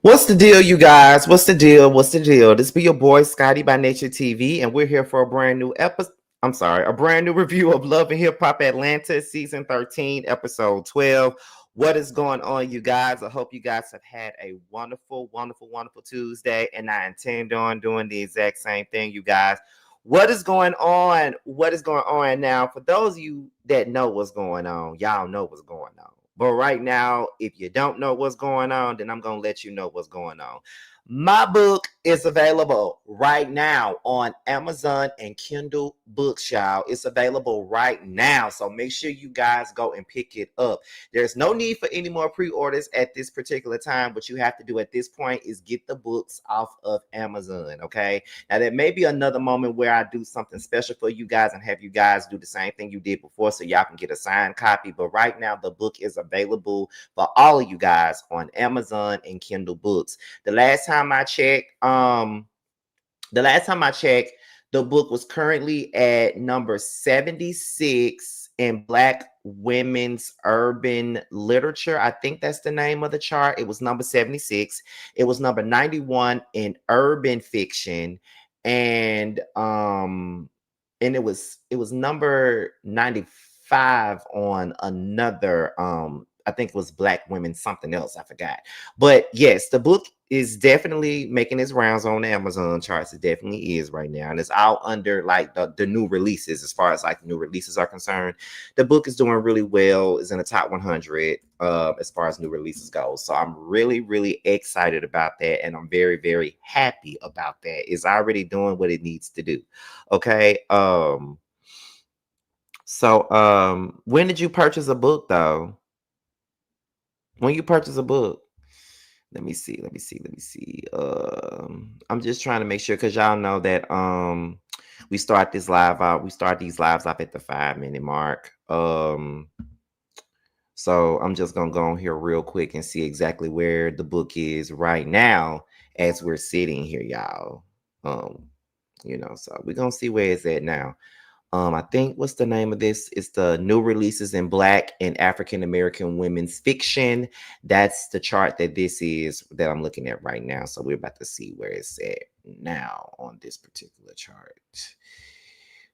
What's the deal, you guys? What's the deal? What's the deal? This be your boy Scotty by Nature TV, and we're here for a brand new episode. I'm sorry, a brand new review of Love and Hip Hop Atlanta, season 13, episode 12. What is going on, you guys? I hope you guys have had a wonderful, wonderful, wonderful Tuesday, and I intend on doing the exact same thing, you guys. What is going on? What is going on now? For those of you that know what's going on, y'all know what's going on. But right now, if you don't know what's going on, then I'm going to let you know what's going on. My book is available right now on Amazon and Kindle Books, y'all. It's available right now. So make sure you guys go and pick it up. There's no need for any more pre-orders at this particular time. What you have to do at this point is get the books off of Amazon, okay? Now, there may be another moment where I do something special for you guys and have you guys do the same thing you did before so y'all can get a signed copy. But right now, the book is available for all of you guys on Amazon and Kindle Books. The last time I checked, the book was currently at number 76 in Black Women's Urban Literature. I think that's the name of the chart. It was number 76. It was number 91 in Urban Fiction, and it was number 95 on another I think it was Black Women something else, I forgot. But yes, the book is definitely making its rounds on the Amazon charts. It definitely is right now, and it's out under like the new releases. As far as like new releases are concerned, the book is doing really well. It's in the top 100 as far as new releases go. So I'm really, really excited about that, and I'm very, very happy about that. It's already doing what it needs to do. Okay. When did you purchase a book though? When you purchase a book? Let me see. I'm just trying to make sure because y'all know that we start these lives off at the 5-minute mark. So I'm just gonna go on here real quick and see exactly where the book is right now as we're sitting here, y'all. So we're gonna see where it's at now. I think what's the name of this? It's the new releases in Black and African American women's fiction. That's the chart that this is that I'm looking at right now. So we're about to see where it's at now on this particular chart.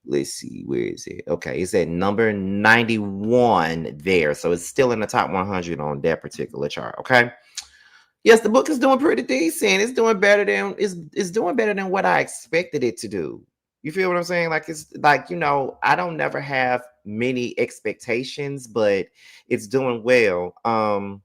Let's see, where is it? Okay, it's at number 91 there. So it's still in the top 100 on that particular chart. Okay. Yes, the book is doing pretty decent. It's doing better than it's doing better than what I expected it to do. You feel what I'm saying? Like it's like, I don't never have many expectations, but it's doing well. I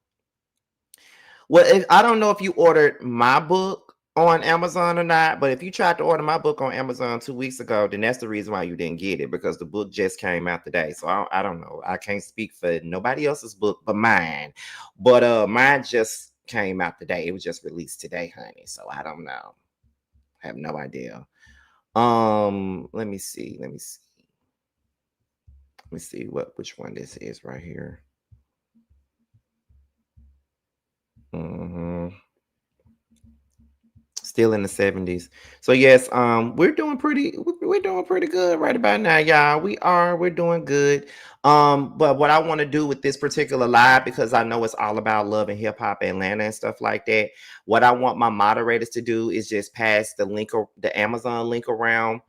don't know if you ordered my book on Amazon or not, but if you tried to order my book on Amazon 2 weeks ago, then that's the reason why you didn't get it, because the book just came out today. So I don't know. I can't speak for nobody else's book but mine. But mine just came out today. It was just released today, honey. So I don't know. I have no idea. Let me see. Let me see which one this is right here. Still in the 70s. So yes, we're doing pretty good right about now, y'all. We're doing good. But what I want to do with this particular live, because I know it's all about love and hip hop Atlanta and stuff like that. What I want my moderators to do is just pass the link or the Amazon link around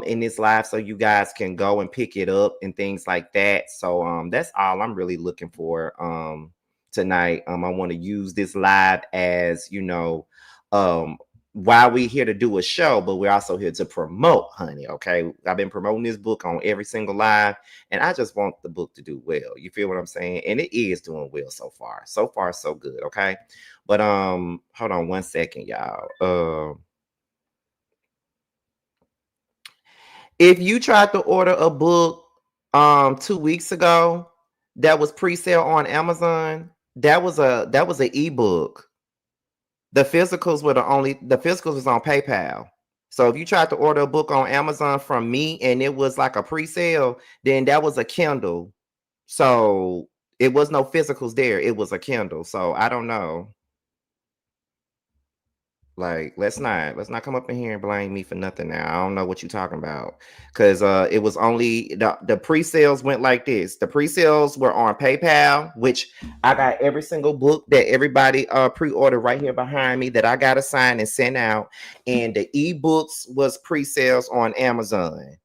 in this live so you guys can go and pick it up and things like that. So that's all I'm really looking for tonight. I want to use this live as while we're here to do a show, but we're also here to promote, honey. Okay, I've been promoting this book on every single live, and I just want the book to do well. You feel what I'm saying? And it is doing well so far. So far, so good. Okay, but hold on one second, y'all. If you tried to order a book 2 weeks ago that was pre-sale on Amazon, that was an ebook. The physicals was on PayPal. So if you tried to order a book on Amazon from me and it was like a pre-sale, then that was a Kindle. So it was no physicals there. It was a Kindle. So I don't know. Like, let's not come up in here and blame me for nothing now. I don't know what you're talking about. Cause it was only the pre-sales went like this. The pre-sales were on PayPal, which I got every single book that everybody pre-ordered right here behind me that I got assigned and sent out. And the ebooks was pre-sales on Amazon.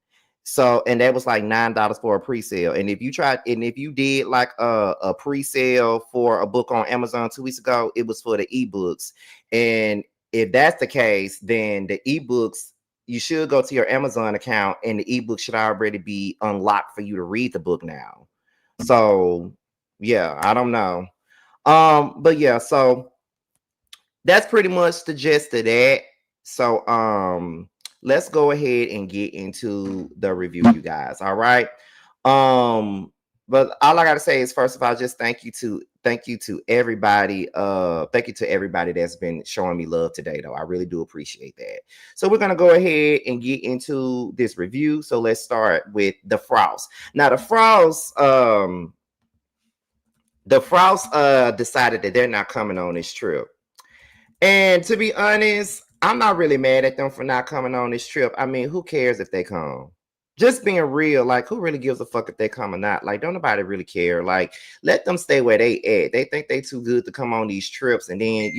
So, and that was like $9 for a pre-sale. And if you did like a pre-sale for a book on Amazon 2 weeks ago, it was for the ebooks. And if that's the case, then the ebooks, you should go to your Amazon account and the ebook should already be unlocked for you to read the book now. So yeah, I don't know. But yeah, so that's pretty much the gist of that. So let's go ahead and get into the review, you guys. All right. But all I gotta say is first of all, just thank you to everybody. Thank you to everybody that's been showing me love today, though. I really do appreciate that. So we're gonna go ahead and get into this review. So let's start with the Frost. Now the Frost decided that they're not coming on this trip. And to be honest, I'm not really mad at them for not coming on this trip. I mean, who cares if they come? Just being real, like, who really gives a fuck if they come or not? Like, don't nobody really care. Like, let them stay where they at. They think they too good to come on these trips. And then,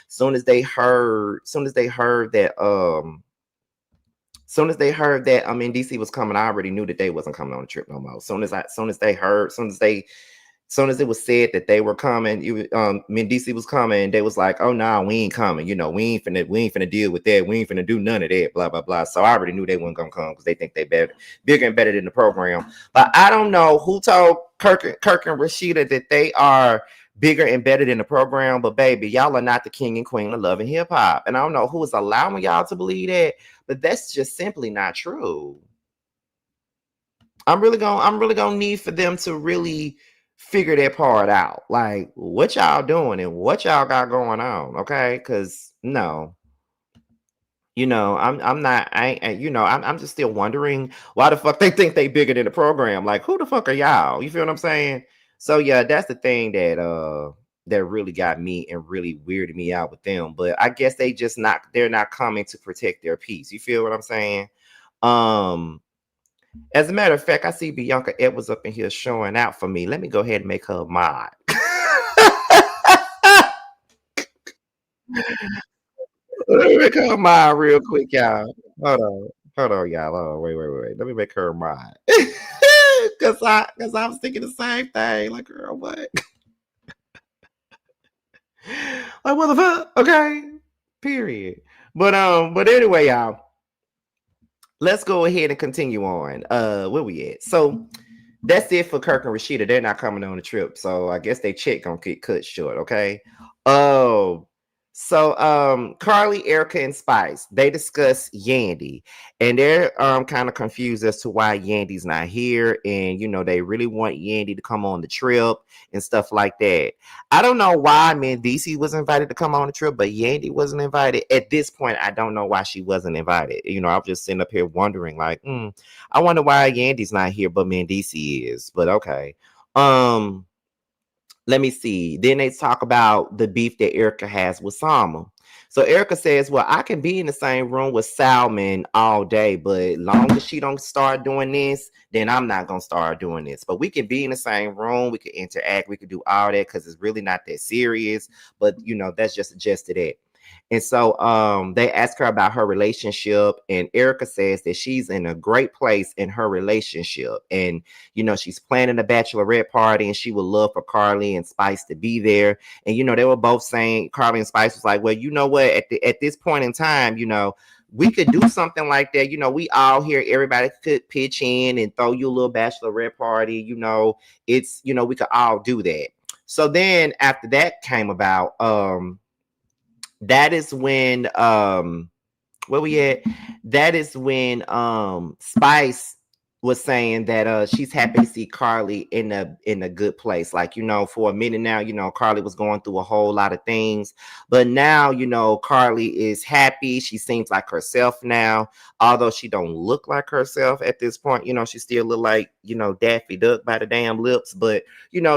soon as they heard that DC was coming, I already knew that they wasn't coming on the trip no more. Soon as it was said that they were coming, DC was coming, they was like, "Oh no, nah, we ain't coming. We ain't finna deal with that. We ain't finna do none of that." Blah blah blah. So I already knew they weren't gonna come because they think they bigger and better than the program. But I don't know who told Kirk and Rashida that they are bigger and better than the program. But baby, y'all are not the king and queen of love and hip hop. And I don't know who is allowing y'all to believe that, but that's just simply not true. I'm really gonna need for them to really figure that part out. Like, what y'all doing and what y'all got going on, okay? Because no, I'm not. I'm just still wondering why the fuck they think they bigger than the program. Like, who the fuck are y'all? You feel what I'm saying? So yeah, that's the thing that really got me and really weirded me out with them. But I guess they're not coming to protect their peace. You feel what I'm saying? Um, as a matter of fact, I see Bianca Edwards up in here showing out for me. Let me go ahead and make her a mod. Let me make her a mod real quick, y'all. Hold on, y'all. Hold on. Wait. Let me make her a mod. Cause I was thinking the same thing. Like, girl, what? Like, what the fuck? Okay. Period. But anyway, y'all. Let's go ahead and continue on. Where we at? So that's it for Kirk and Rashida. They're not coming on the trip, so I guess they check gonna get cut short. Okay. Oh, so Carly, Erica, and Spice they discuss Yandy, and they're kind of confused as to why Yandy's not here, and they really want Yandy to come on the trip and stuff like that. I don't know why DC was invited to come on the trip, but Yandy wasn't invited. At this point, I don't know why she wasn't invited. I was just sitting up here wondering, like, I wonder why Yandy's not here, but DC is. But okay. Um, Let me see. Then they talk about the beef that Erica has with Sama. So Erica says, "Well, I can be in the same room with Salmon all day, but long as she don't start doing this, then I'm not gonna start doing this. But we can be in the same room, we can interact, we can do all that because it's really not that serious. But that's just a gist of that." And so they ask her about her relationship, and Erica says that she's in a great place in her relationship. And she's planning a bachelorette party, and she would love for Carly and Spice to be there. And they were both saying, Carly and Spice was like, "Well, you know what? At this point in time, we could do something like that. We all here, everybody could pitch in and throw you a little bachelorette party. We could all do that." So then after that came about, that is when where we at? That is when Spice was saying that she's happy to see Carly in a good place. Like, for a minute now, Carly was going through a whole lot of things. But now, Carly is happy. She seems like herself now. Although she don't look like herself at this point, she still look like, Daffy Duck by the damn lips. But,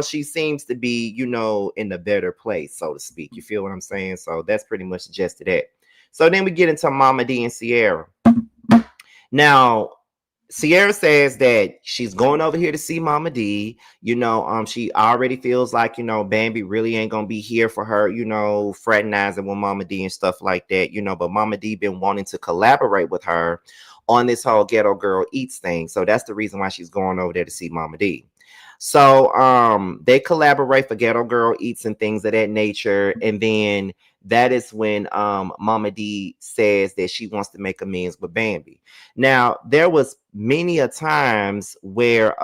she seems to be, in a better place, so to speak. You feel what I'm saying? So that's pretty much just that. So then we get into Mama D and Sierra. Now, Sierra says that she's going over here to see Mama D. She already feels like, Bambi really ain't gonna be here for her, fraternizing with Mama D and stuff like that, but Mama D been wanting to collaborate with her on this whole Ghetto Girl Eats thing. So that's the reason why she's going over there to see Mama D. So they collaborate for Ghetto Girl Eats and things of that nature. And then that is when Mama D says that she wants to make amends with Bambi. Now, there was many a times where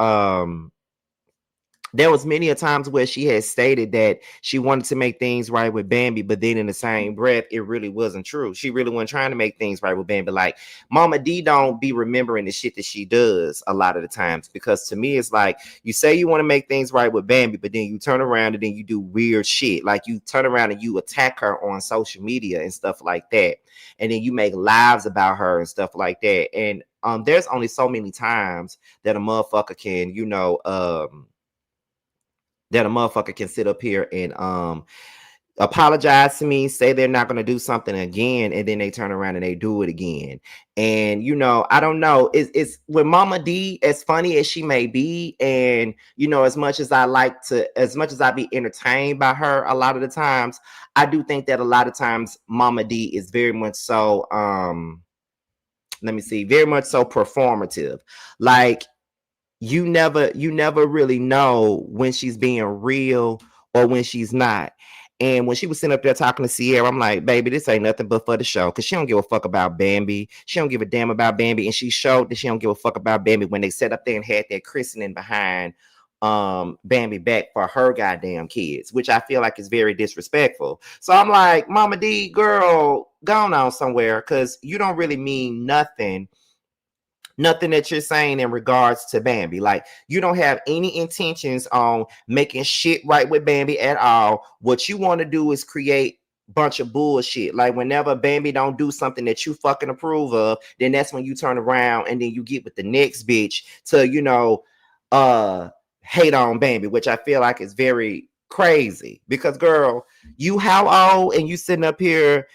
she had stated that she wanted to make things right with Bambi, but then in the same breath, it really wasn't true. She really wasn't trying to make things right with Bambi. Like, Mama D don't be remembering the shit that she does a lot of the times, because to me, it's like, you say you want to make things right with Bambi, but then you turn around and then you do weird shit. Like, you turn around and you attack her on social media and stuff like that. And then you make lives about her and stuff like that. And there's only so many times that a motherfucker can sit up here and apologize to me, say they're not going to do something again, and then they turn around and they do it again. And I don't know, it's with Mama D, as funny as she may be, and as much as I be entertained by her a lot of the times, I do think that a lot of times Mama D is very much so very much so performative. Like, you never really know when she's being real or when she's not. And when she was sitting up there talking to Sierra, I'm like, baby, this ain't nothing but for the show, because she don't give a fuck about Bambi. She don't give a damn about Bambi. And she showed that she don't give a fuck about Bambi when they sat up there and had that christening behind Bambi back for her goddamn kids, which I feel like is very disrespectful. So I'm like, Mama D, girl, gone on somewhere, because you don't really mean nothing that you're saying in regards to Bambi. Like, you don't have any intentions on making shit right with Bambi at all. What you want to do is create bunch of bullshit. Like, whenever Bambi don't do something that you fucking approve of, then that's when you turn around and then you get with the next bitch to hate on Bambi, which I feel like is very crazy. Because, girl, you how old and you sitting up here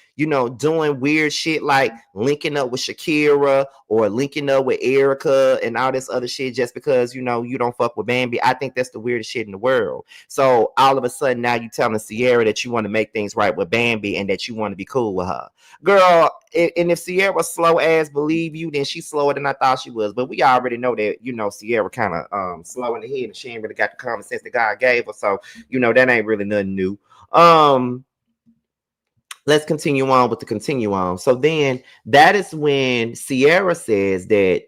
doing weird shit like linking up with Shakira or linking up with Erica and all this other shit just because you don't fuck with Bambi? I think that's the weirdest shit in the world. So all of a sudden now you telling Sierra that you want to make things right with Bambi and that you want to be cool with her. Girl, and if Sierra slow ass believe you, then she's slower than I thought she was. But we already know that Sierra kind of slow in the head and she ain't really got the common sense that God gave her. So that ain't really nothing new. Let's continue on with the continue on. So then that is when Sierra says that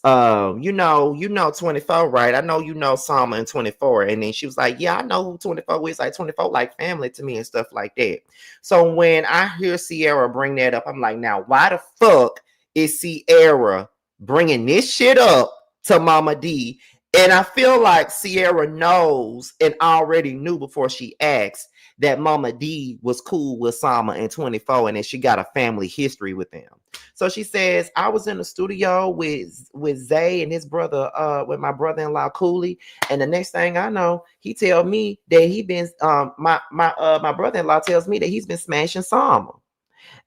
24, right? I know Sama and 24. And then she was like, yeah, I know who 24 is. Like, 24 like family to me and stuff like that. So when I hear Sierra bring that up, I'm like, now why the fuck is Sierra bringing this shit up to Mama D? And I feel like Sierra knows and already knew before she asked that Mama D was cool with Sama and 24, and then she got a family history with them. So she says, I was in the studio with Zay and his brother, with my brother-in-law Cooley, and the next thing I know, he tell me that he been my brother-in-law tells me that he's been smashing Sama.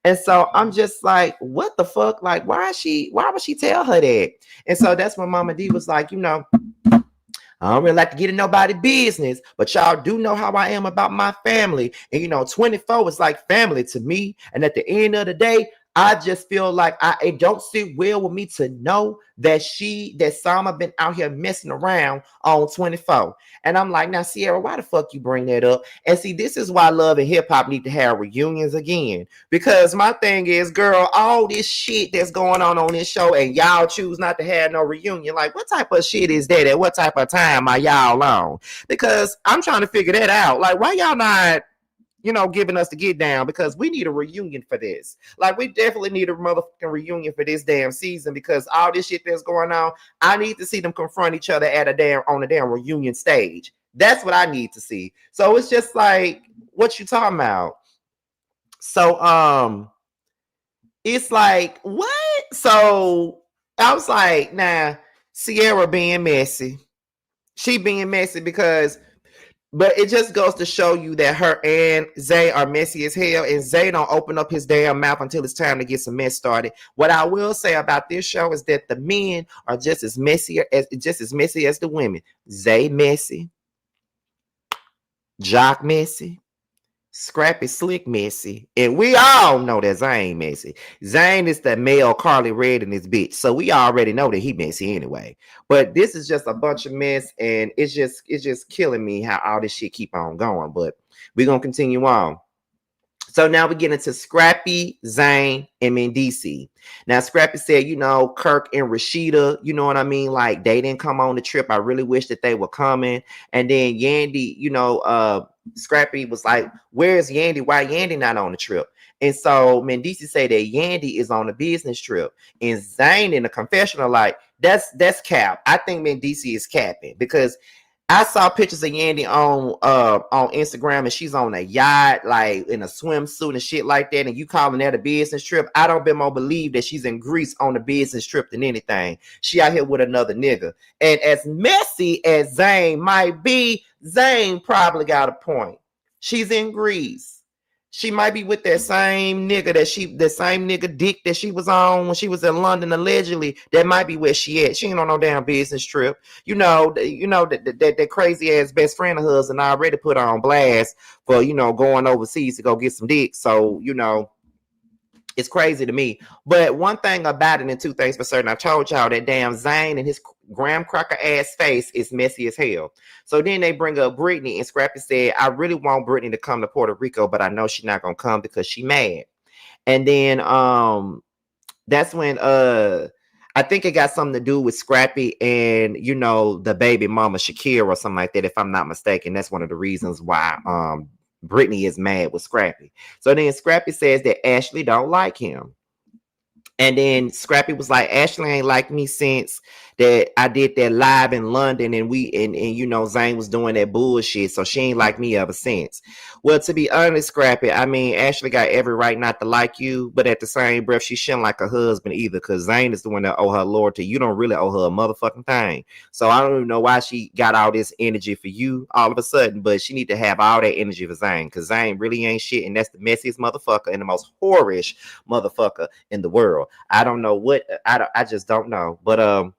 And so I'm just like, what the fuck? Like, why would she tell her that? And so that's when Mama D was like, I don't really like to get in nobody's business, but y'all do know how I am about my family. And 24 is like family to me. And at the end of the day, I just feel like it don't sit well with me to know that Sama been out here messing around on 24. And I'm like, now, Sierra, why the fuck you bring that up? And see, this is why Love and Hip Hop need to have reunions again. Because my thing is, girl, all this shit that's going on this show and y'all choose not to have no reunion. Like, what type of shit is that? At what type of time are y'all on? Because I'm trying to figure that out. Like, why y'all not giving us the get down? Because we need a reunion for this. Like, we definitely need a motherfucking reunion for this damn season, because all this shit that's going on, I need to see them confront each other on a damn reunion stage. That's what I need to see. So it's just like, what you talking about? So it's like, what? So I was like, nah, Sierra being messy. She being messy because But it just goes to show you that her and Zay are messy as hell, and Zay don't open up his damn mouth until it's time to get some mess started. What I will say about this show is that the men are just as messy as the women. Zay messy, Jock messy, Scrappy Slick messy, and we all know that Zane messy. Zane is the male Carly Red in this bitch, so we already know that he messy anyway. But this is just a bunch of mess, and it's just killing me how all this shit keep on going. But we're gonna continue on. So now we get into Scrappy, Zane, and Mendici. Now Scrappy said, Kirk and Rashida, you know what I mean? Like they didn't come on the trip. I really wish that they were coming. And then Yandy, Scrappy was like, "Where's Yandy? Why Yandy not on the trip?" And so Mendici said that Yandy is on a business trip. And Zane in the confessional, like, that's cap. I think Mendici is capping because I saw pictures of Yandy on Instagram, and she's on a yacht, like in a swimsuit and shit like that. And you calling that a business trip? I don't more believe that she's in Greece on a business trip than anything. She out here with another nigga. And as messy as Zane might be, Zane probably got a point. She's in Greece. She might be with that same nigga the same nigga dick that she was on when she was in London allegedly. That might be where she at. She ain't on no damn business trip. That crazy ass best friend of hers and already put her on blast for going overseas to go get some dick. So it's crazy to me. But one thing about it, and two things for certain, I told y'all that damn Zane and his graham cracker ass face is messy as hell. So then they bring up Brittany, and Scrappy said, "I really want Brittany to come to Puerto Rico, but I know she's not gonna come because she mad." And then that's when I think it got something to do with Scrappy and the baby mama Shakira or something like that, if I'm not mistaken. That's one of the reasons why Brittany is mad with Scrappy. So then Scrappy says that Ashley don't like him. And then Scrappy was like, "Ashley ain't like me since that I did that live in London, and Zane was doing that bullshit, so she ain't like me ever since." Well, to be honest, Scrappy, I mean, Ashley got every right not to like you, but at the same breath, she shouldn't like her husband either, because Zane is the one that owe her loyalty. You don't really owe her a motherfucking thing. So I don't even know why she got all this energy for you all of a sudden, but she need to have all that energy for Zane, because Zane really ain't shit, and that's the messiest motherfucker and the most whorish motherfucker in the world. I don't know what I just don't know. But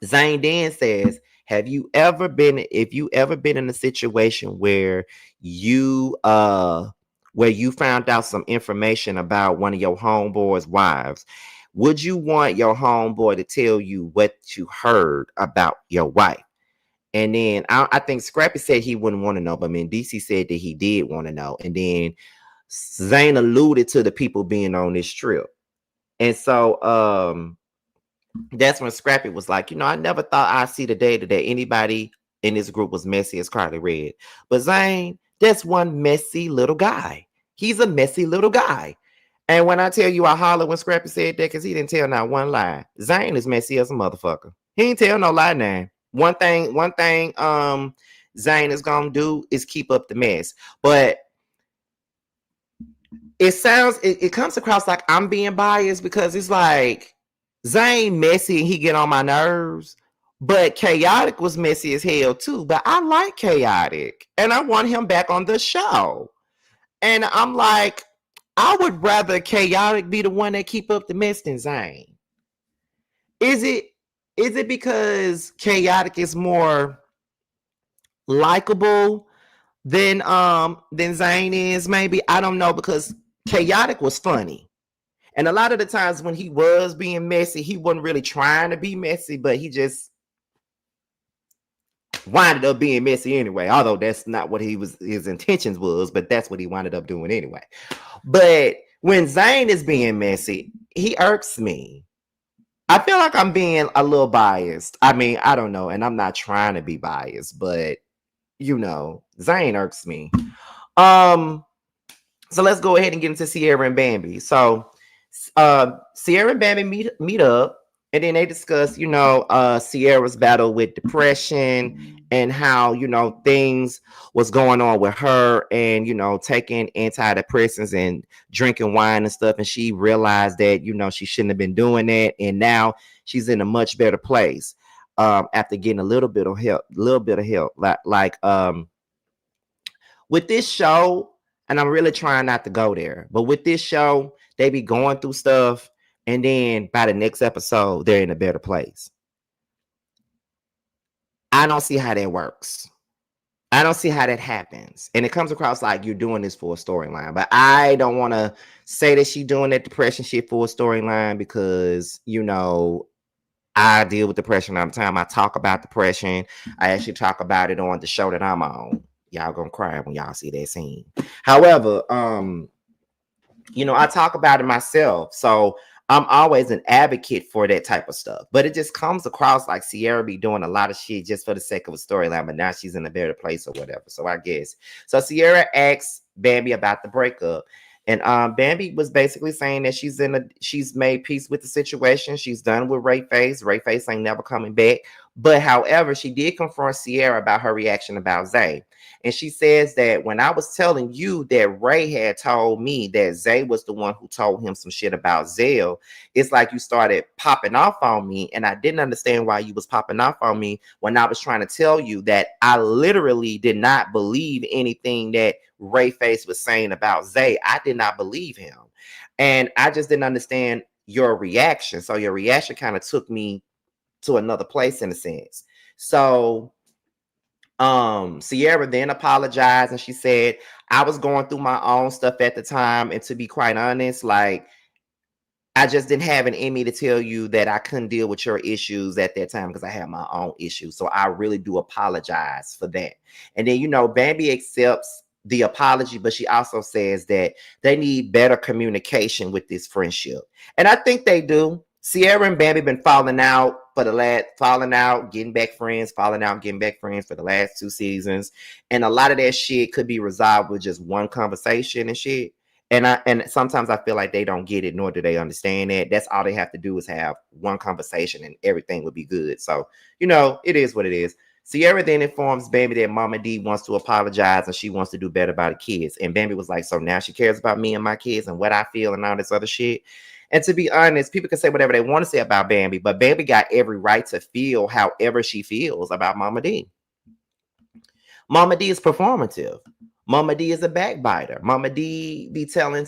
Zane then says, if you ever been in a situation where you found out some information about one of your homeboy's wives, would you want your homeboy to tell you what you heard about your wife? And then I think Scrappy said he wouldn't want to know, but Mendici said that he did want to know. And then Zane alluded to the people being on this trip. And so that's when Scrappy was like, I never thought I'd see the day that anybody in this group was messy as Carly Red. But Zane, that's one messy little guy. He's a messy little guy. And when I tell you I holler when Scrappy said that, because he didn't tell not one lie. Zane is messy as a motherfucker. He ain't tell no lie now. One thing Zane is gonna do is keep up the mess. But it comes across like I'm being biased, because it's like Zane messy and he get on my nerves, but Chaotic was messy as hell too. But I like Chaotic and I want him back on the show. And I'm like, I would rather Chaotic be the one that keep up the mess than Zane. Is it because Chaotic is more likable than Zane is? Maybe, I don't know, because Chaotic was funny. And a lot of the times when he was being messy, he wasn't really trying to be messy, but he just winded up being messy anyway. Although that's not what his intentions was, but that's what he winded up doing anyway. But when Zane is being messy, he irks me. I feel like I'm being a little biased. I mean, I don't know, and I'm not trying to be biased, but Zane irks me. So let's go ahead and get into Sierra and Bambi. So Sierra and Bambi meet up, and then they discuss, Sierra's battle with depression and how, things was going on with her, and, taking antidepressants and drinking wine and stuff. And she realized that, she shouldn't have been doing that. And now she's in a much better place after getting a little bit of help, like With this show, and I'm really trying not to go there, but with this show, they be going through stuff, and then by the next episode, they're in a better place. I don't see how that works. I don't see how that happens. And it comes across like you're doing this for a storyline. But I don't want to say that she's doing that depression shit for a storyline because, I deal with depression all the time. I talk about depression. I actually talk about it on the show that I'm on. Y'all gonna cry when y'all see that scene. However, I talk about it myself. So I'm always an advocate for that type of stuff. But it just comes across like Sierra be doing a lot of shit just for the sake of a storyline, but now she's in a better place or whatever. So I guess. So Sierra asks Bambi about the breakup. And Bambi was basically saying that she's made peace with the situation. She's done with Ray Face. Ray Face ain't never coming back. But however, she did confront Sierra about her reaction about Zay. And she says that when I was telling you that Ray had told me that Zay was the one who told him some shit about Zell, it's like you started popping off on me. And I didn't understand why you was popping off on me when I was trying to tell you that I literally did not believe anything that Ray Face was saying about Zay. I did not believe him. And I just didn't understand your reaction. So your reaction kind of took me to another place in a sense. So Sierra then apologized and she said, I was going through my own stuff at the time. And to be quite honest, like, I just didn't have it in me to tell you that I couldn't deal with your issues at that time because I had my own issues. So I really do apologize for that. And then, Bambi accepts the apology, but she also says that they need better communication with this friendship. And I think they do. Sierra and Bambi been falling out, getting back friends, falling out, getting back friends for the last 2 seasons. And a lot of that shit could be resolved with just one conversation and shit. And sometimes I feel like they don't get it, nor do they understand that. That's all they have to do is have one conversation and everything would be good. So, it is what it is. Sierra then informs Bambi that Mama D wants to apologize and she wants to do better by the kids. And Bambi was like, so now she cares about me and my kids and what I feel and all this other shit. And to be honest, people can say whatever they want to say about Bambi, but Bambi got every right to feel however she feels about Mama D. Mama D is performative. Mama D is a backbiter. Mama D be telling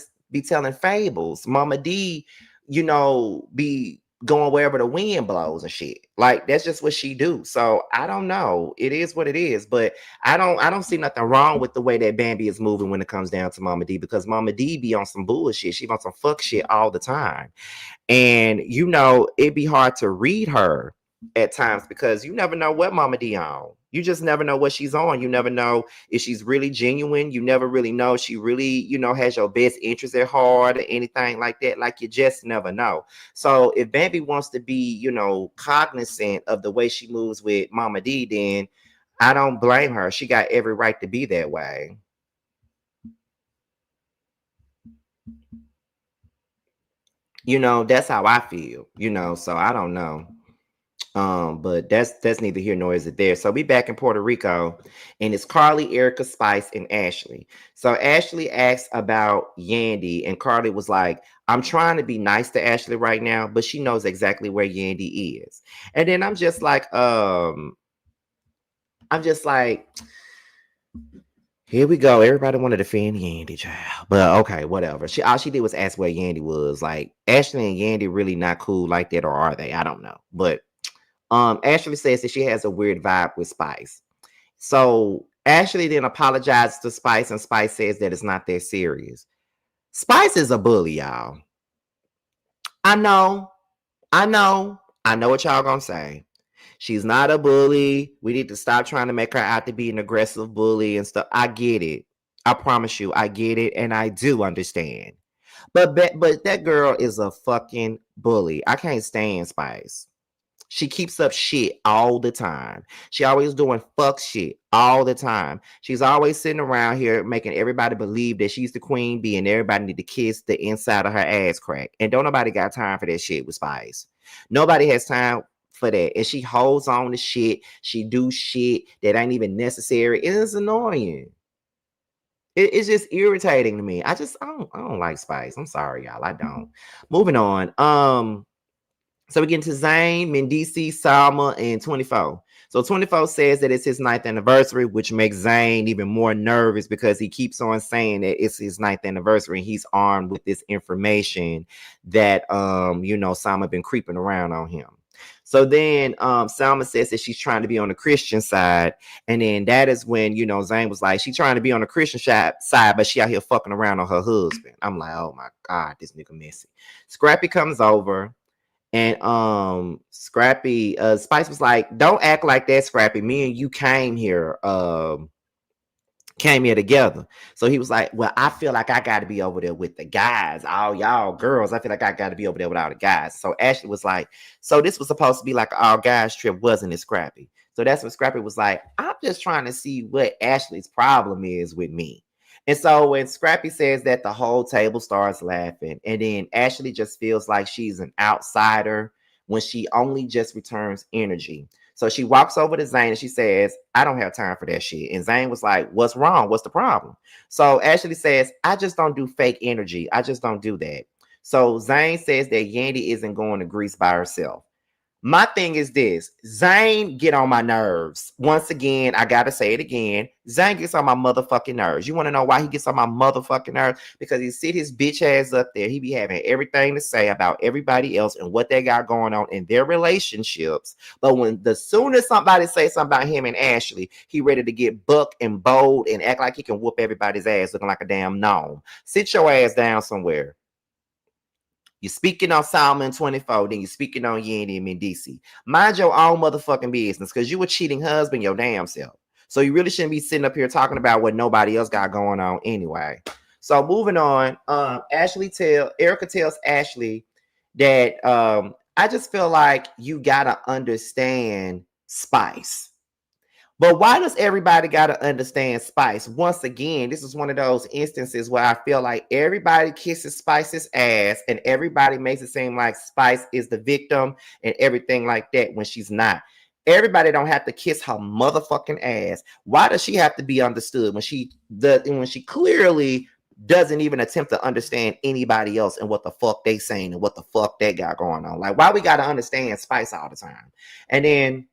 fables. Mama D, be going wherever the wind blows and shit. Like that's just what she do. So I don't know. It is what it is. But I don't see nothing wrong with the way that Bambi is moving when it comes down to Mama D because Mama D be on some bullshit. She on some fuck shit all the time. And it'd be hard to read her at times because you never know what Mama D on. You just never know what she's on. You never know if she's really genuine. You never really know if she really, has your best interest at heart or anything like that. Like you just never know. So if Bambi wants to be, cognizant of the way she moves with Mama D, then I don't blame her. She got every right to be that way. That's how I feel, so I don't know. But that's neither here nor is it there. So we back in Puerto Rico, and it's Carly, Erica, Spice, and Ashley. So Ashley asked about Yandy, and Carly was like, I'm trying to be nice to Ashley right now, but she knows exactly where Yandy is. And then I'm just like, here we go. Everybody wanted to defend Yandy, child. But okay, whatever. All she did was ask where Yandy was. Like, Ashley and Yandy really not cool like that, or are they? I don't know. But Ashley says that she has a weird vibe with Spice. So Ashley then apologizes to Spice, and Spice says that it's not that serious. Spice is a bully, y'all. I know what y'all gonna say. She's not a bully. We need to stop trying to make her out to be an aggressive bully and stuff. I get it. I promise you, I get it, and I do understand. But that girl is a fucking bully. I can't stand Spice. She keeps up shit all the time. She always doing fuck shit all the time. She's always sitting around here making everybody believe that she's the queen bee and everybody need to kiss the inside of her ass crack. And don't nobody got time for that shit with Spice. Nobody has time for that. And she holds on to shit. She do shit that ain't even necessary. It is annoying. It's just irritating to me. I don't like Spice. I'm sorry, y'all. I don't. Moving on. So we get into Zane, Mendici, Salma, and 24. So 24 says that it's his 9th anniversary, which makes Zane even more nervous because he keeps on saying that it's his 9th anniversary and he's armed with this information that Sama been creeping around on him. So then Salma says that she's trying to be on the Christian side. And then that is when, Zane was like, she's trying to be on the Christian side, but she out here fucking around on her husband. I'm like, oh my God, this nigga messy. Scrappy comes over. And Scrappy, Spice was like, don't act like that, Scrappy. Me and you came here together. So he was like, well, I feel like I got to be over there with the guys, all y'all girls. I feel like I got to be over there with all the guys. So Ashley was like, so this was supposed to be like an all guys trip, wasn't it, Scrappy? So that's when Scrappy was like, I'm just trying to see what Ashley's problem is with me. And so when Scrappy says that, the whole table starts laughing. And then Ashley just feels like she's an outsider when she only just returns energy. So she walks over to Zane and she says, I don't have time for that shit. And Zane was like, what's wrong? What's the problem? So Ashley says, I just don't do fake energy. I just don't do that. So Zane says that Yandy isn't going to Greece by herself. My thing is this: Zane get on my nerves. Once again, I gotta say it again. Zane gets on my motherfucking nerves. You want to know why he gets on my motherfucking nerves? Because he sit his bitch ass up there. He be having everything to say about everybody else and what they got going on in their relationships. But when the soon as somebody say something about him and Ashley, he ready to get buck and bold and act like he can whoop everybody's ass looking like a damn gnome. Sit your ass down somewhere. You're speaking on Solomon 24, then you're speaking on Yandy and Mendici. Mind your own motherfucking business, because you a cheating husband your damn self. So you really shouldn't be sitting up here talking about what nobody else got going on anyway. So moving on, Erica tells Ashley that I just feel like you gotta understand Spice. But why does everybody got to understand Spice? Once again, this is one of those instances where I feel like everybody kisses Spice's ass and everybody makes it seem like Spice is the victim and everything like that when she's not. Everybody don't have to kiss her motherfucking ass. Why does she have to be understood when she clearly doesn't even attempt to understand anybody else and what the fuck they saying and what the fuck they got going on? Like, why we got to understand Spice all the time? And then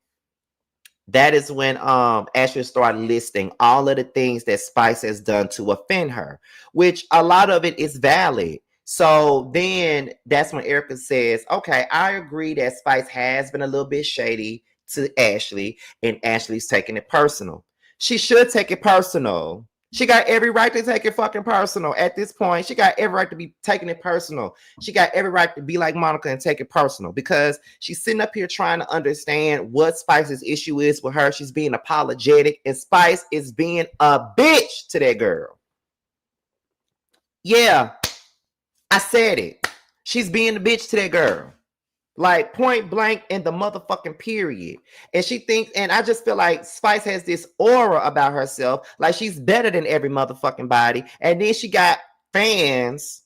that is when Ashley started listing all of the things that Spice has done to offend her, which a lot of it is valid. So then that's when Erica says, okay, I agree that Spice has been a little bit shady to Ashley, and Ashley's taking it personal. She should take it personal. She got every right to take it fucking personal at this point. She got every right to be taking it personal. She got every right to be like Monica and take it personal, because she's sitting up here trying to understand what Spice's issue is with her. She's being apologetic, and Spice is being a bitch to that girl. Yeah, I said it. She's being a bitch to that girl. Like, point blank in the motherfucking period. And she thinks, and I just feel like Spice has this aura about herself, like she's better than every motherfucking body. And then she got fans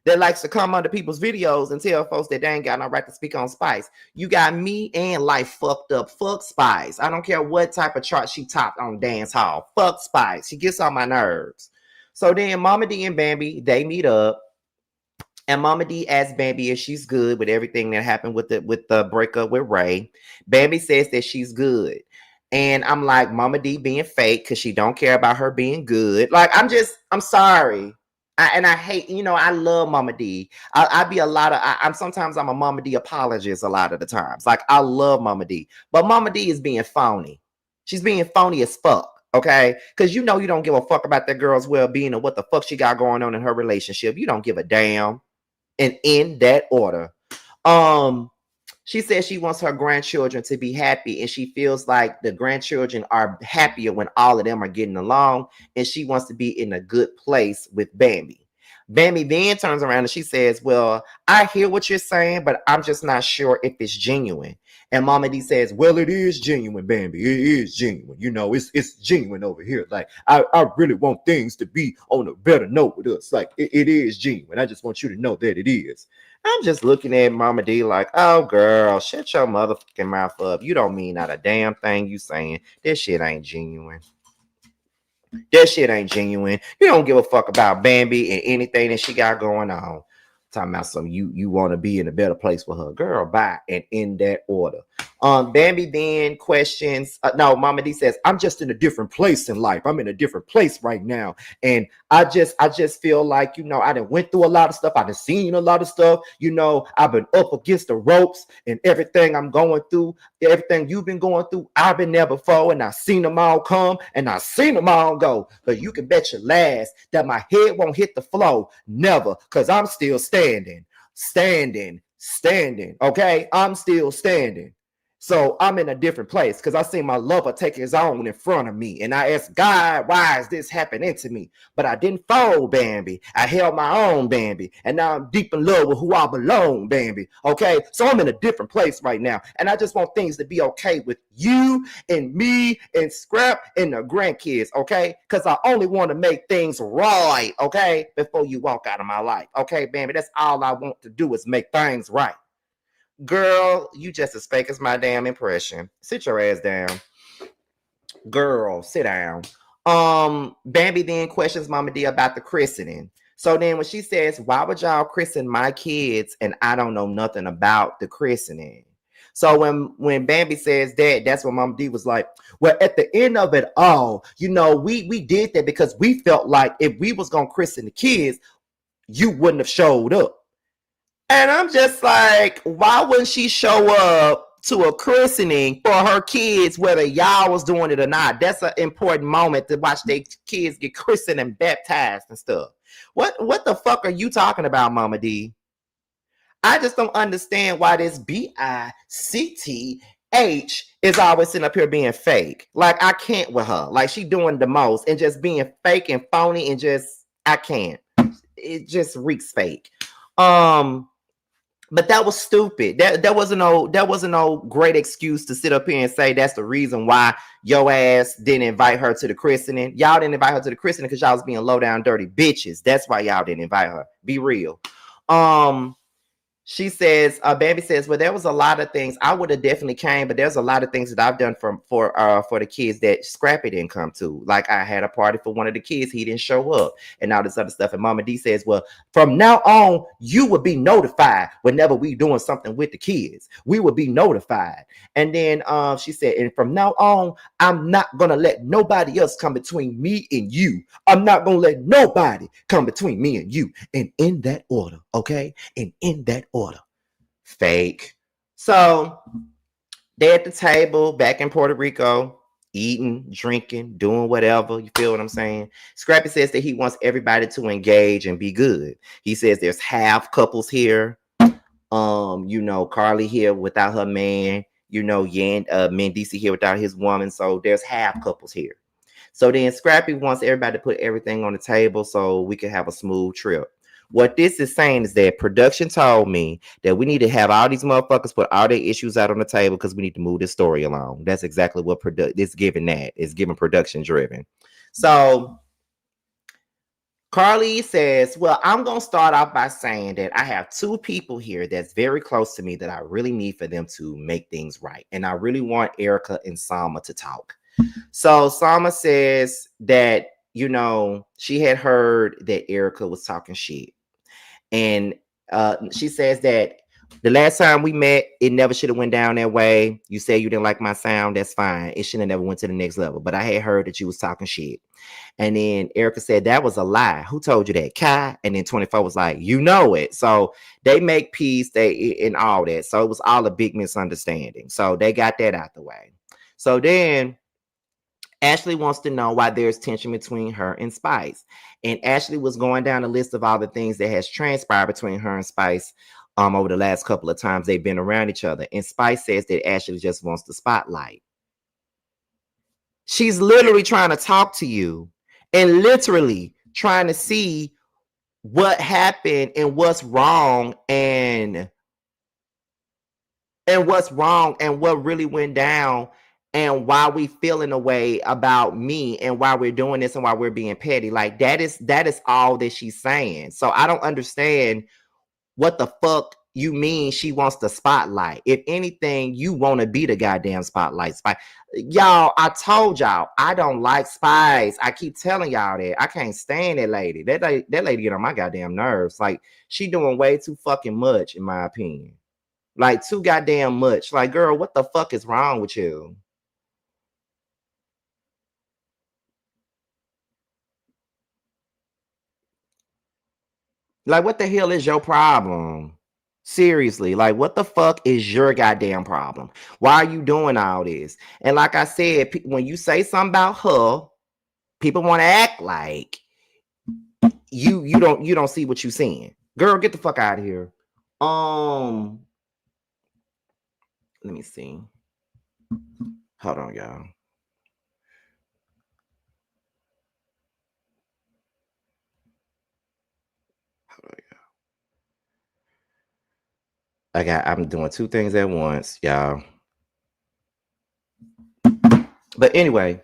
that likes to come under people's videos and tell folks that they ain't got no right to speak on Spice. You got me and Life fucked up. Fuck Spice. I don't care what type of chart she topped on Dance Hall. Fuck Spice. She gets on my nerves. So then Mama D and Bambi, they meet up. And Mama D asks Bambi if she's good with everything that happened with the breakup with Ray. Bambi says that she's good. And I'm like, Mama D being fake because she don't care about her being good. Like, I'm sorry. I hate, I love Mama D. Sometimes I'm a Mama D apologist a lot of the times. Like, I love Mama D. But Mama D is being phony. She's being phony as fuck. Okay, because you don't give a fuck about that girl's well-being and what the fuck she got going on in her relationship. You don't give a damn. And in that order, she says she wants her grandchildren to be happy, and she feels like the grandchildren are happier when all of them are getting along, and she wants to be in a good place with Bambi. Bambi then turns around and she says, well, I hear what you're saying, but I'm just not sure if it's genuine. And Mama D says, well, it is genuine, Bambi. It is genuine. It's genuine over here. Like, I really want things to be on a better note with us. Like, it is genuine. I just want you to know that it is. I'm just looking at Mama D like, oh, girl, shut your motherfucking mouth up. You don't mean not a damn thing you saying. This shit ain't genuine. That shit ain't genuine. You don't give a fuck about Bambi and anything that she got going on. Talking about some you want to be in a better place with her. Girl, bye. And in that order. Bambi then questions. No, Mama D says, "I'm just in a different place in life. I'm in a different place right now, and I just feel like I done went through a lot of stuff. I done seen a lot of stuff. I've been up against the ropes, and everything I'm going through, everything you've been going through, I've been there before, and I've seen them all come, and I've seen them all go. But you can bet your last that my head won't hit the floor, never, because I'm still standing, standing. Okay, I'm still standing." So I'm in a different place because I seen my lover take his own in front of me. And I asked God, why is this happening to me? But I didn't fold, Bambi. I held my own, Bambi. And now I'm deep in love with who I belong, Bambi. Okay? So I'm in a different place right now. And I just want things to be okay with you and me and Scrap and the grandkids, okay? Because I only want to make things right, okay? Before you walk out of my life. Okay, Bambi? That's all I want to do is make things right. Girl, you just as fake as my damn impression. Sit your ass down. Girl, sit down. Bambi then questions Mama D about the christening. So then when she says, "Why would y'all christen my kids and I don't know nothing about the christening?" So when Bambi says that, that's when Mama D was like, "Well, at the end of it all, we did that because we felt like if we was gonna christen the kids, you wouldn't have showed up." And I'm just like, why wouldn't she show up to a christening for her kids, whether y'all was doing it or not? That's an important moment to watch their kids get christened and baptized and stuff. What the fuck are you talking about, Mama D? I just don't understand why this BICTH is always sitting up here being fake. Like, I can't with her. Like, she doing the most and just being fake and phony and just, I can't. It just reeks fake. But that was stupid. That wasn't no great excuse to sit up here and say that's the reason why your ass didn't invite her to the christening. Y'all didn't invite her to the christening because y'all was being low down dirty bitches. That's why y'all didn't invite her. Be real. She says, Bambi says, "Well, there was a lot of things I would have definitely came, but there's a lot of things that I've done for the kids that Scrappy didn't come to. Like, I had a party for one of the kids, he didn't show up, and all this other stuff." And Mama D says, "Well, from now on, you will be notified whenever we doing something with the kids. We will be notified." And then she said, "And from now on, I'm not gonna let nobody else come between me and you. I'm not gonna let nobody come between me and you." And in that order, okay? And in that order. Fake. So they're at the table back in Puerto Rico, eating, drinking, doing whatever. You feel what I'm saying? Scrappy says that he wants everybody to engage and be good. He says there's half couples here. Carly here without her man. Mendici here without his woman. So there's half couples here. So then Scrappy wants everybody to put everything on the table so we can have a smooth trip. What this is saying is that production told me that we need to have all these motherfuckers put all their issues out on the table because we need to move this story along. That's exactly what it's giving that. It's giving production driven. So Carly says, "Well, I'm going to start off by saying that I have two people here that's very close to me that I really need for them to make things right. And I really want Erica and Sama to talk." So Sama says that, she had heard that Erica was talking shit. And she says that the last time we met, it never should have went down that way. You say you didn't like my sound. That's fine. It should have never went to the next level. But I had heard that you was talking shit. And then Erica said, "That was a lie. Who told you that? Kai?" And then 24 was like, "You know it." So they make peace, and all that. So it was all a big misunderstanding. So they got that out the way. So then Ashley wants to know why there's tension between her and Spice. And Ashley was going down a list of all the things that has transpired between her and Spice over the last couple of times they've been around each other. And Spice says that Ashley just wants the spotlight. She's literally trying to talk to you and literally trying to see what happened and what's wrong and what really went down and why we feeling a way about me and why we're doing this and why we're being petty. Like, that is all that she's saying. So I don't understand what the fuck you mean she wants the spotlight. If anything, you want to be the goddamn spotlight. Y'all, I told y'all, I don't like Spice. I keep telling y'all that. I can't stand that lady. That lady get on my goddamn nerves. Like, she doing way too fucking much, in my opinion. Like too goddamn much. Like, girl, what the fuck is wrong with you? Like, what the hell is your problem? Seriously, like, what the fuck is your goddamn problem? Why are you doing all this? And like I said, when you say something about her, people want to act like you don't see what you seeing. Girl, get the fuck out of here. Let me see. Hold on, y'all. I'm doing two things at once, y'all. But anyway,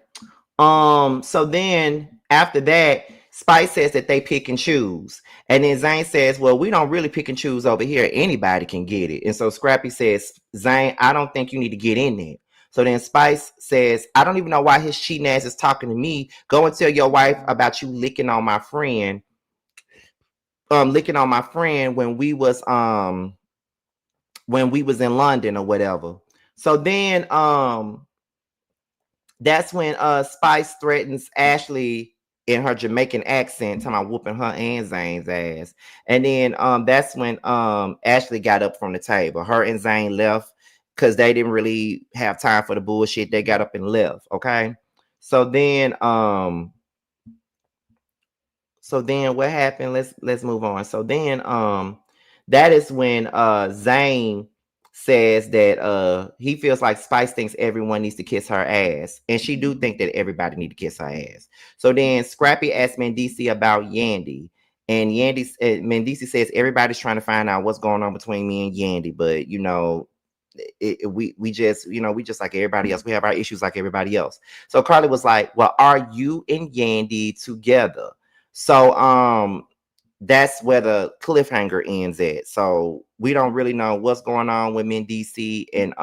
so then after that, Spice says that they pick and choose. And then Zane says, well, we don't really pick and choose over here. Anybody can get it. And so Scrappy says, Zane, I don't think you need to get in there. So then Spice says, I don't even know why his cheating ass is talking to me. Go and tell your wife about you licking on my friend. When we was in London or whatever. So then that's when Spice threatens Ashley in her Jamaican accent, talking about whooping her and Zane's ass. And then that's when Ashley got up from the table. Her and Zane left because they didn't really have time for the bullshit. They got up and left. Okay. So then what happened? Let's move on. So then that is when Zane says that he feels like Spice thinks everyone needs to kiss her ass, and she do think that everybody need to kiss her ass. So then Scrappy asks Mendici about Yandy, and Mendici says everybody's trying to find out what's going on between me and Yandy, but you know, we just like everybody else. We have our issues like everybody else. So Carly was like, well, are you and Yandy together? So that's where the cliffhanger ends at. So we don't really know what's going on with Mendici and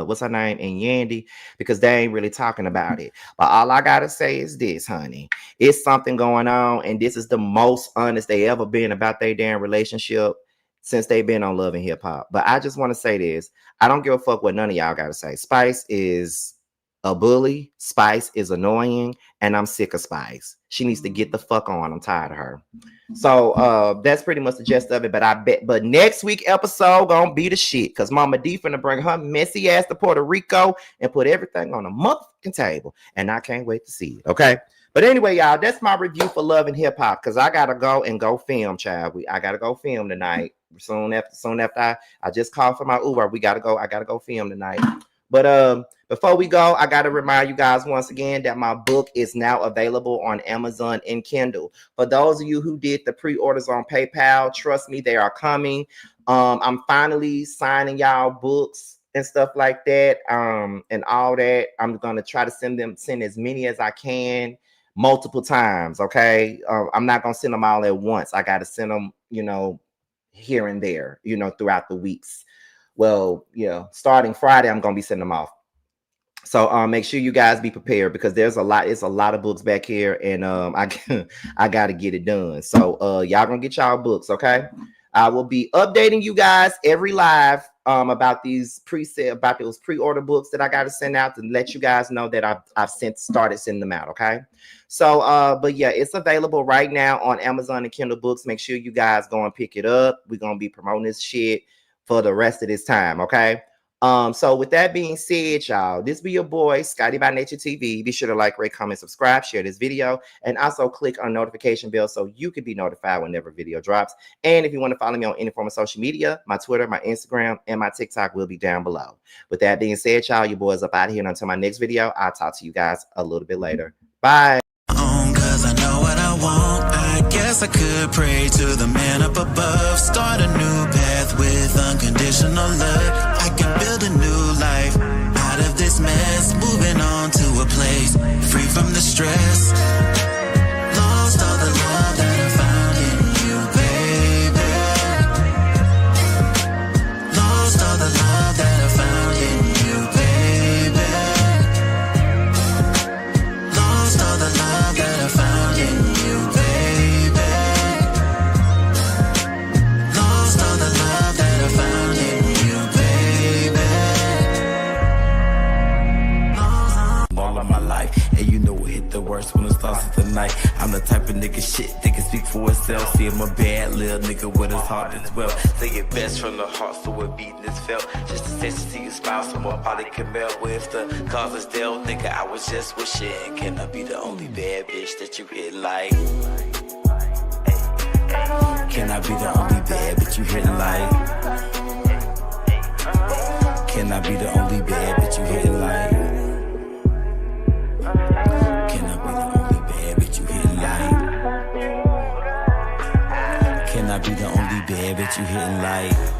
what's her name, and Yandy, because they ain't really talking about it. But all I gotta say is this, honey, it's something going on, and this is the most honest they ever been about their damn relationship since they've been on Love and Hip Hop. But I just want to say this: I don't give a fuck what none of y'all gotta say. Spice is a bully. Spice is annoying, and I'm sick of Spice. She needs to get the fuck on. I'm tired of her. So that's pretty much the gist of it. But next week episode gonna be the shit, because Mama D finna bring her messy ass to Puerto Rico and put everything on a motherfucking table, and I can't wait to see it. Okay. But anyway, y'all, that's my review for Love and Hip Hop, because I gotta go film, child. I gotta go film tonight. Soon after I just called for my Uber. I gotta go film tonight. But before we go, I got to remind you guys once again that my book is now available on Amazon and Kindle. For those of you who did the pre-orders on PayPal, trust me, they are coming. I'm finally signing y'all books and stuff like that, and all that. I'm going to try to send as many as I can multiple times, okay? I'm not going to send them all at once. I got to send them, here and there, throughout the weeks. Well, starting Friday, I'm going to be sending them off. So make sure you guys be prepared, because it's a lot of books back here, and I got to get it done. So y'all gonna get y'all books, okay? I will be updating you guys every live about those pre-order books that I got to send out, to let you guys know that I've started sending them out, okay? So but yeah, it's available right now on Amazon and Kindle Books. Make sure you guys go and pick it up. We're gonna be promoting this shit for the rest of this time, okay? So with that being said, y'all, this be your boy, Scotty by Nature TV. Be sure to like, rate, comment, subscribe, share this video, and also click on notification bell so you can be notified whenever video drops. And if you want to follow me on any form of social media, my Twitter, my Instagram, and my TikTok will be down below. With that being said, y'all, your boy's up out of here. And until my next video, I'll talk to you guys a little bit later. Bye. Cause I know what I want. I guess I could pray to the man up above. Start a new path with unconditional love. I can build a new life out of this mess. Moving on to a place free from the stress. Lost all the love that I found in you, baby. Lost all the love that I found in you, baby. Lost all the love that I found in you, baby. Lost all I'm the type of nigga shit that can speak for itself. See, I'm a bad little nigga with his heart as well. Say it best from the heart, so it beating is felt. Just a sense to see you smile, so more body can melt. With the cause is dealt, nigga, I was just wishing. Can I be the only bad bitch that you hit like? Can I be the only bad bitch you hit like? Can I be the only bad bitch you hit like? Can I be the only bad bitch you hit like? Can I be the only bad bitch you hitting like?